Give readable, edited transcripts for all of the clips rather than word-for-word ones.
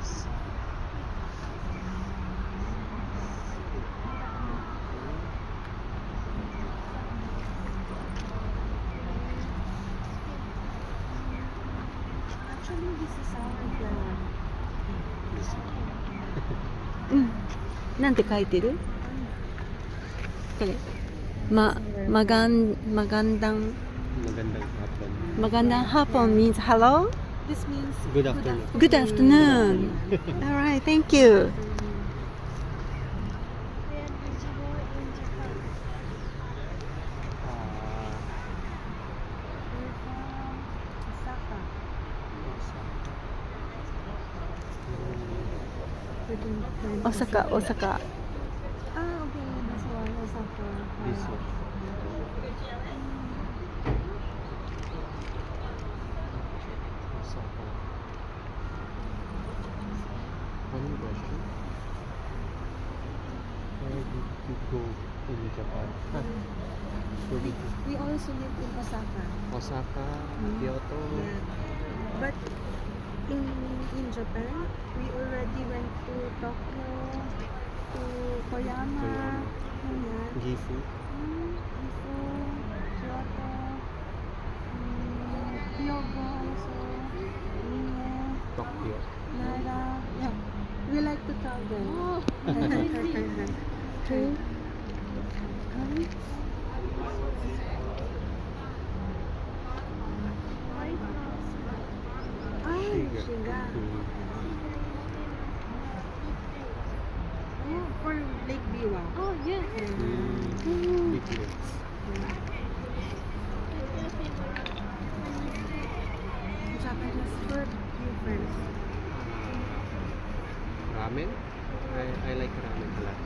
Yes. Actually, this is our plan. This one. うん。なんて書いてる？これ。magandang Magandang hapon. hapon means hello. This means Good afternoon. Good afternoon. All right, thank you. Where did you go in Japan? We're from Osaka. Osaka. Ah, okay. This one, Osaka. This one. Osaka. One question. Where did you go in Japan? Where did you? We also live in Osaka. Osaka, Kyoto. Yeah. But in Japan, we already went to Tokyo, to Koyama, Ganyan. Gifu. Gifu, Kyoto, Hyogo also, Mie, Tokyo. Nara. Yeah, we like to travel. Okay. Ay, Shiga. Oh, for Lake Biwa. Oh, yes. Big lakes. Japanese food, you first. Ramen? I like ramen a lot.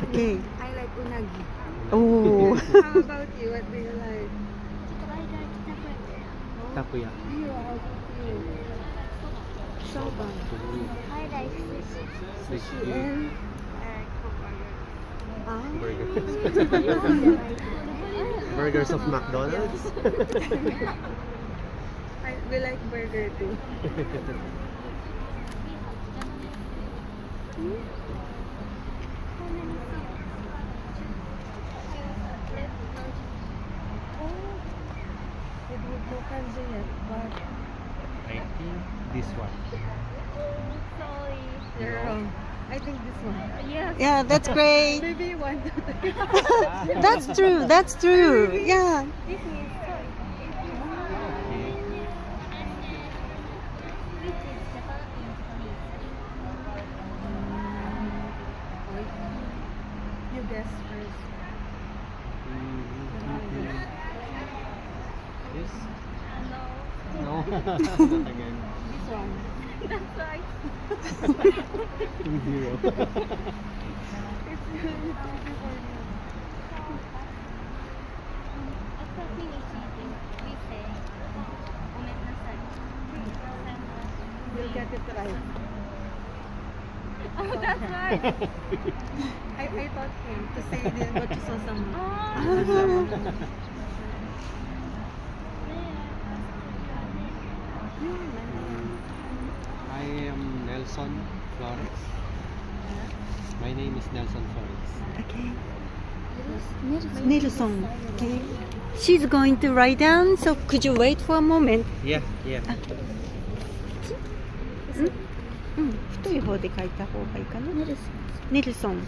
Okay. I like unagi. Oh. How about you? What do you like? Takoyaki. You, how about you? Soba. I like sushi. Sushi Sushi. and Burgers. Burgers of McDonald's. we like burger too. It would go kanji yet, but I think this one. Sorry. you're No. wrong. I think this one. Yes. Yeah, that's great. Maybe 1, 2, 3. That's true. That's true. Yeah. This is sorry. Which is Japan in Japanese? You guess first. Yes? No. No. Again. This one. That's right. 2-0. It's easy for you. After finish eating, we say, ごめんなさい. You'll get it right. Oh, that's right. I taught him to say this gochusou-sama. I am Nelson Flores. My name is Nelson Flores. Okay. Nelson. Okay. She's going to write down, so could you wait for a moment? Yeah, yeah. 太い方で書いた方がいいかな。ネルソン。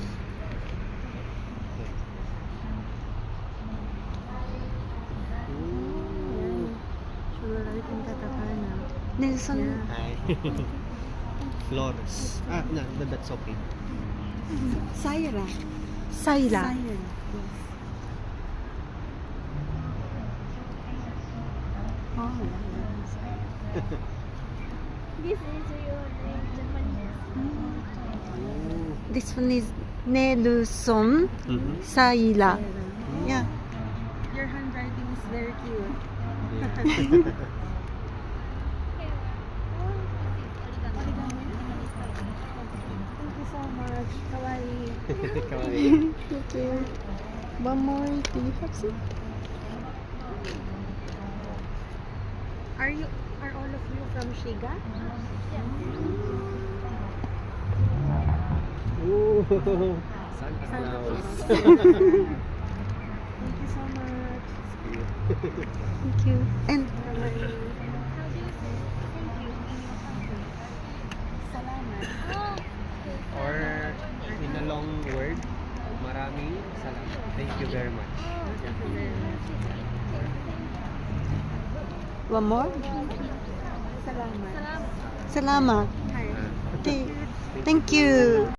She will write in katakana. ネルソン。 Hi. Flores. No, that's okay. Saira. サイラ。 Yes. Oh, This is your name, Japanese. This one is ネルソン。 Mm-hmm. サイラ。Yeah. Your handwriting is very cute. Yeah. Thank you so much. Kawaii. Kawaii. Okay. One more. Do you have some? Are all of you from Shiga? Ooh, Santa Claus. Thank you so much. Thank you. And How do you say thank you in your country? Salamat. Oh, Or in a long word, maraming salamat. Thank you very much. Thank you very much. one more. Salamat. salamat. Salamat. Hi. Okay. Thank you.